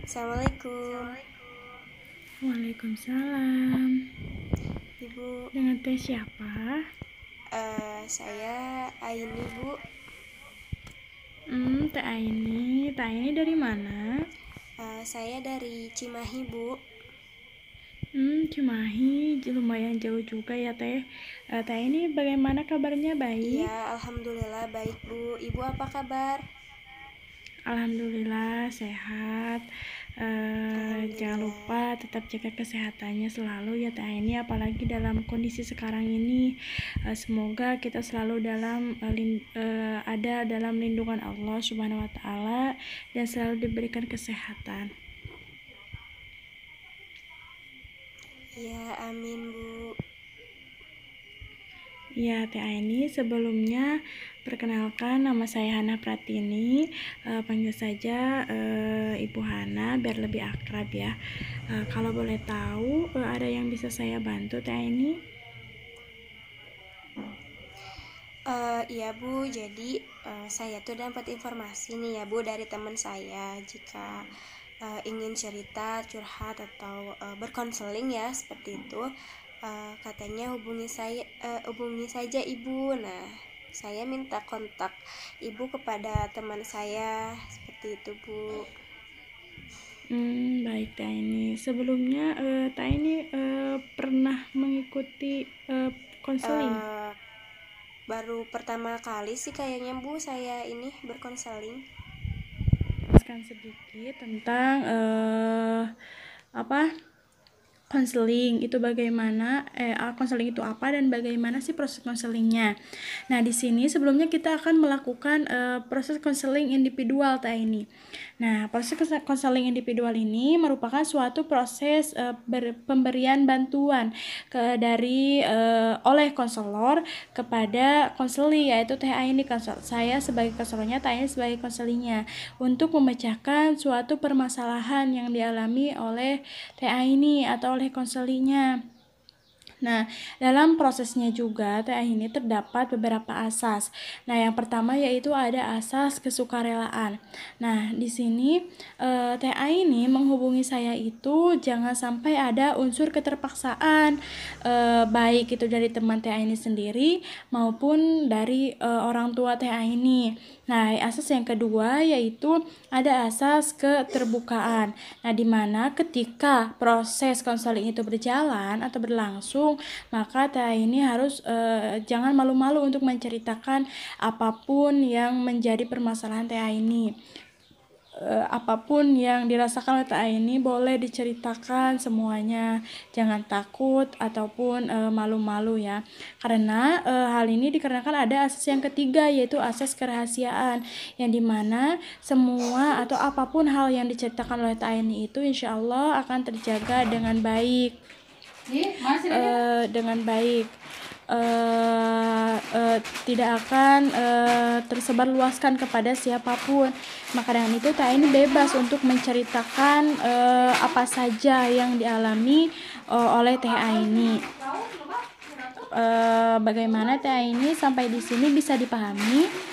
Assalamualaikum, Waalaikumsalam. Ibu. Dengan teh siapa? Saya Aini, Bu. Teh Aini. Teh Aini dari mana? Saya dari Cimahi, Bu. Cimahi. Lumayan jauh juga ya teh. Teh Aini bagaimana kabarnya? Baik? Iya, alhamdulillah baik, Bu. Ibu apa kabar? Alhamdulillah sehat. Jangan Alhamdulillah. lupa tetap jaga kesehatannya selalu ya Teh Aini, apalagi dalam kondisi sekarang ini. Semoga kita selalu ada dalam lindungan Allah Subhanahu wa taala dan selalu diberikan kesehatan. Ya, amin, Bu. Ya Teh Aini, sebelumnya perkenalkan nama saya Hana Pratini. Panggil saja Ibu Hana biar lebih akrab ya. Kalau boleh tahu ada yang bisa saya bantu Teh Aini? Iya, Bu. Jadi saya tuh dapat informasi nih ya, Bu, dari teman saya. Jika ingin cerita, curhat atau berkonseling ya seperti itu, katanya hubungi saja Ibu. Nah, saya minta kontak Ibu kepada teman saya seperti itu, Bu. Baik Teh Aini. Sebelumnya Teh Aini pernah mengikuti konseling? Eh, Baru pertama kali sih kayaknya, Bu, saya ini berkonseling. Jelaskan sedikit tentang apa konseling itu bagaimana, konseling itu apa dan bagaimana sih proses konselingnya. Nah, di sini sebelumnya kita akan melakukan proses konseling individual Teh ini. Nah, proses konseling individual ini merupakan suatu proses pemberian bantuan oleh konselor kepada konseli, yaitu Teh ini saya sebagai konselornya, Teh ini sebagai konselinya, untuk memecahkan suatu permasalahan yang dialami oleh Teh ini atau oleh konselinya. Nah, dalam prosesnya juga Teh ini terdapat beberapa asas. Nah, yang pertama yaitu ada asas kesukarelaan. Nah, di sini Teh ini menghubungi saya itu jangan sampai ada unsur keterpaksaan, baik itu dari teman Teh ini sendiri maupun dari orang tua Teh ini. Nah, asas yang kedua yaitu ada asas keterbukaan. Nah, di mana ketika proses konseling itu berjalan atau berlangsung, maka Teh ini harus jangan malu-malu untuk menceritakan apapun yang menjadi permasalahan Teh ini. Apapun yang dirasakan oleh Teh ini boleh diceritakan semuanya, jangan takut ataupun malu-malu ya, karena hal ini dikarenakan ada asas yang ketiga yaitu asas kerahasiaan, yang dimana semua atau apapun hal yang diceritakan oleh Teh ini itu insya Allah akan terjaga dengan baik. Dengan baik, tidak akan tersebar luaskan kepada siapapun. Maka dengan itu Teh ini bebas untuk menceritakan apa saja yang dialami oleh Teh ini. Bagaimana Teh ini sampai di sini bisa dipahami?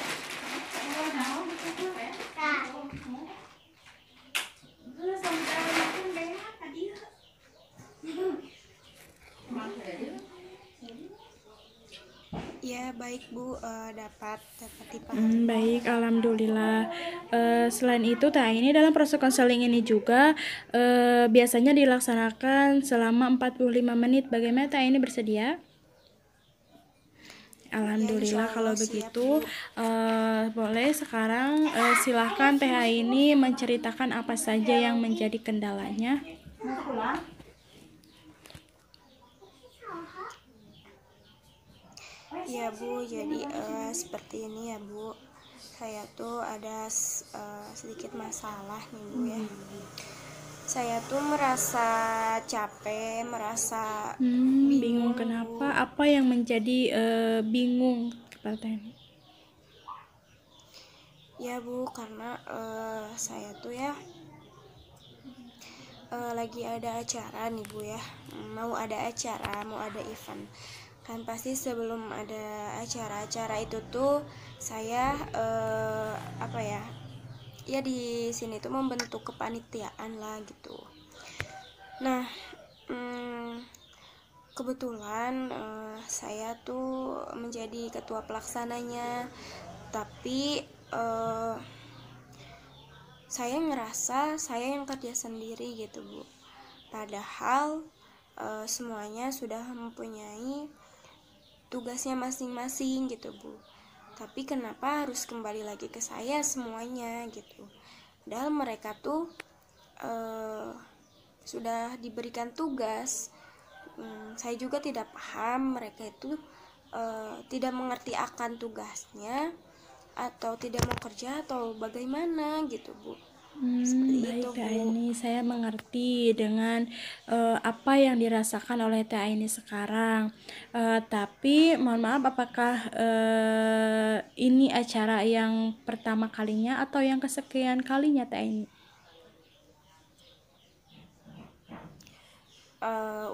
Ya, baik, Bu. Dapat dipahami. Baik, alhamdulillah. Selain itu, Teh ini dalam proses konseling ini juga biasanya dilaksanakan selama 45 menit. Bagaimana Teh ini bersedia? Alhamdulillah, Ya, kalau siap, begitu Bu. boleh sekarang silahkan Teh ini menceritakan apa saja yang menjadi kendalanya. Ya, Bu, jadi seperti ini ya, Bu. Saya tuh ada sedikit masalah nih, Bu, ya. Saya tuh merasa capek, merasa Bingung kenapa? Bu. Apa yang menjadi bingung kepada Teh ini? Ya, Bu, karena saya tuh ya lagi ada acara nih, Bu, ya. Mau ada acara, mau ada event. Kan pasti sebelum ada acara-acara itu tuh saya ya di sini tuh membentuk kepanitiaan lah gitu. Nah, kebetulan saya tuh menjadi ketua pelaksananya, tapi saya ngerasa saya yang kerja sendiri gitu Bu. Padahal semuanya sudah mempunyai tugasnya masing-masing gitu Bu. Tapi kenapa harus kembali lagi ke saya semuanya gitu? Padahal mereka tuh sudah diberikan tugas. Saya juga tidak paham mereka itu tidak mengerti akan tugasnya atau tidak mau kerja atau bagaimana gitu Bu. Seperti Baik itu Teh Bu. Aini, saya mengerti dengan apa yang dirasakan oleh Teh Aini sekarang. Tapi mohon maaf, apakah ini acara yang pertama kalinya atau yang kesekian kalinya Teh Aini?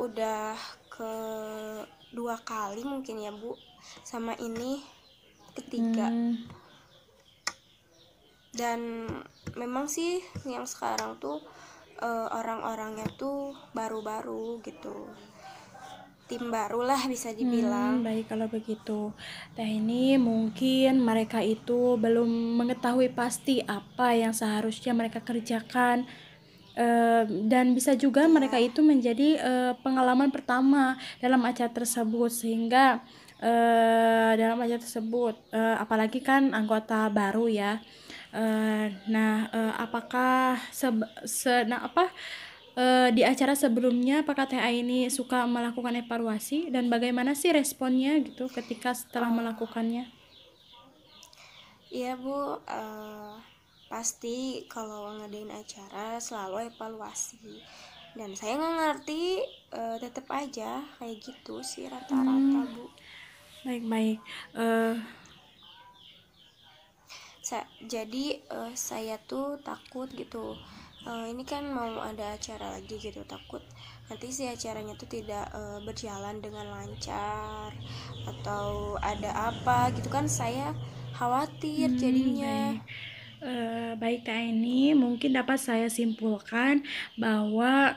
Udah kedua kali mungkin ya Bu, sama ini ketiga. Dan memang sih yang sekarang tuh orang-orangnya tuh baru-baru gitu, tim baru lah bisa dibilang. Baik kalau begitu. Teh ini mungkin mereka itu belum mengetahui pasti apa yang seharusnya mereka kerjakan. Dan bisa juga mereka itu menjadi pengalaman pertama dalam acara tersebut, sehingga dalam acara tersebut apalagi kan anggota baru ya. Apakah di acara sebelumnya apakah Teh Aini suka melakukan evaluasi dan bagaimana sih responnya gitu ketika setelah melakukannya? Iya Bu, pasti kalau ngadain acara selalu evaluasi. Dan saya nggak ngerti, tetap aja kayak gitu sih rata-rata Bu. Baik-baik. Jadi saya tuh takut gitu. Ini kan mau ada acara lagi gitu, takut nanti si acaranya tuh tidak berjalan dengan lancar atau ada apa gitu kan, saya khawatir jadinya. Baik Kak Aini, mungkin dapat saya simpulkan bahwa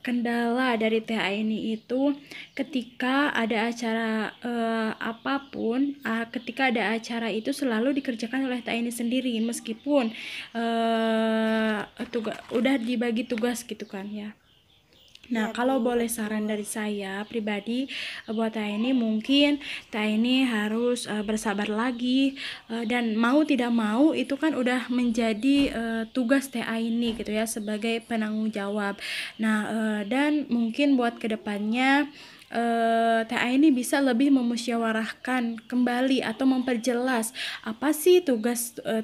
kendala dari Teh Aini itu ketika ada acara apapun, ketika ada acara itu selalu dikerjakan oleh Teh Aini sendiri, meskipun udah dibagi tugas gitu kan ya. Nah, Ya, kalau Bu, boleh betul. saran dari saya pribadi buat Teh ini, mungkin Teh ini harus bersabar lagi, dan mau tidak mau itu kan udah menjadi tugas Teh ini gitu ya sebagai penanggung jawab. Nah, dan mungkin buat kedepannya Teh ini bisa lebih memusyawarahkan kembali atau memperjelas apa sih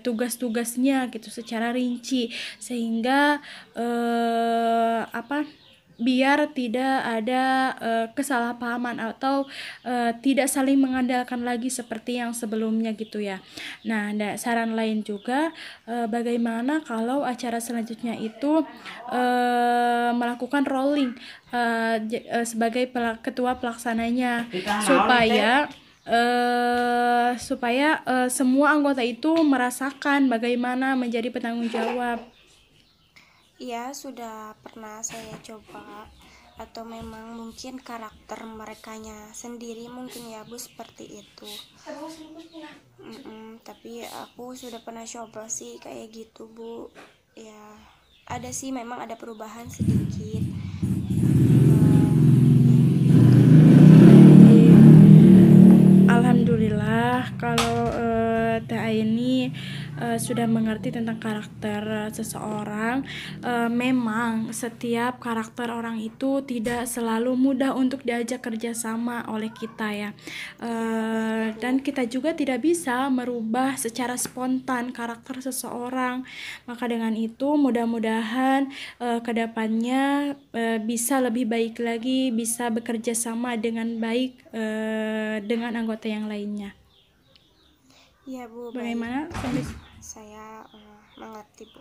tugas-tugasnya gitu secara rinci, sehingga biar tidak ada kesalahpahaman atau tidak saling mengandalkan lagi seperti yang sebelumnya gitu ya. Nah, saran lain juga, bagaimana kalau acara selanjutnya itu melakukan rolling sebagai ketua pelaksananya, supaya semua anggota itu merasakan bagaimana menjadi penanggung jawab. Iya, sudah pernah saya coba, atau memang mungkin karakter merekanya sendiri mungkin ya Bu seperti itu. Tapi aku sudah pernah coba sih kayak gitu Bu. Ya, ada sih, memang ada perubahan sedikit. Alhamdulillah kalau Teh Aini sudah mengerti tentang karakter seseorang. Memang setiap karakter orang itu tidak selalu mudah untuk diajak kerjasama oleh kita ya. Dan kita juga tidak bisa merubah secara spontan karakter seseorang. Maka dengan itu mudah-mudahan kedepannya bisa lebih baik lagi, bisa bekerja sama dengan baik dengan anggota yang lainnya. Iya Bu, Bagaimana? Saya mengerti Bu.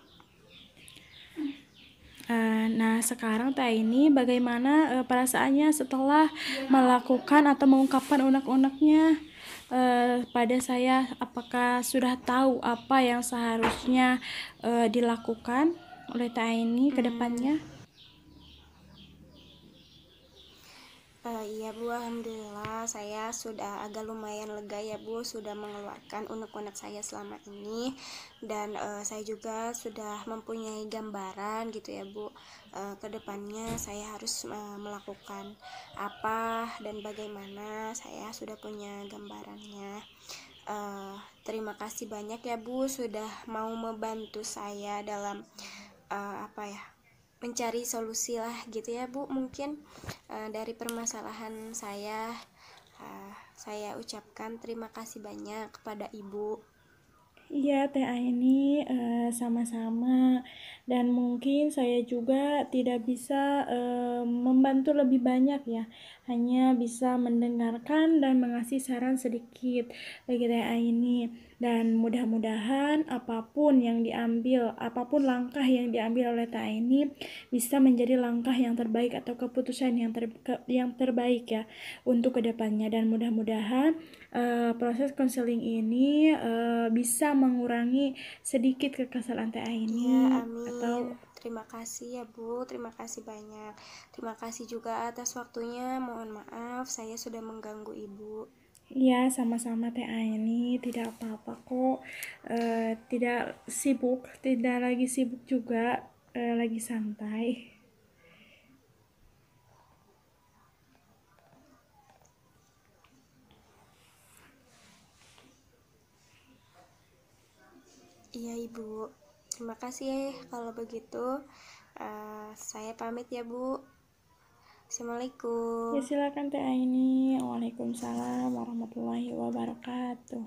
Nah, sekarang Teh ini bagaimana perasaannya setelah melakukan atau mengungkapkan unek-uneknya? kepada saya, apakah sudah tahu apa yang seharusnya dilakukan oleh Teh Aini ke depannya? Iya Bu, Alhamdulillah saya sudah agak lumayan lega ya Bu, sudah mengeluarkan unek-unek saya selama ini. Dan saya juga sudah mempunyai gambaran gitu ya Bu, ke depannya saya harus melakukan apa dan bagaimana, saya sudah punya gambarannya. Terima kasih banyak ya Bu, sudah mau membantu saya dalam apa ya, mencari solusi lah gitu ya Bu. Mungkin dari permasalahan saya ucapkan terima kasih banyak kepada Ibu. Iya, Teh Aini, sama-sama. Dan mungkin saya juga tidak bisa membantu lebih banyak ya. Hanya bisa mendengarkan dan mengasih saran sedikit bagi Teh Aini. Dan mudah-mudahan apapun yang diambil, apapun langkah yang diambil oleh Teh Aini bisa menjadi langkah yang terbaik atau keputusan yang terbaik ya untuk kedepannya. Dan mudah-mudahan proses konseling ini bisa mengurangi sedikit kekesalan Teh Ya, Aini amin. atau Terima kasih ya Bu, terima kasih banyak. Terima kasih juga atas waktunya. Mohon maaf saya sudah mengganggu Ibu. ya sama-sama Teh Aini, tidak apa-apa kok. Tidak sibuk, tidak lagi sibuk juga, lagi santai. Iya Ibu, terima kasih ya. Kalau begitu saya pamit ya Bu. Assalamualaikum. Ya silakan Teh Aini. Waalaikumsalam warahmatullahi wabarakatuh.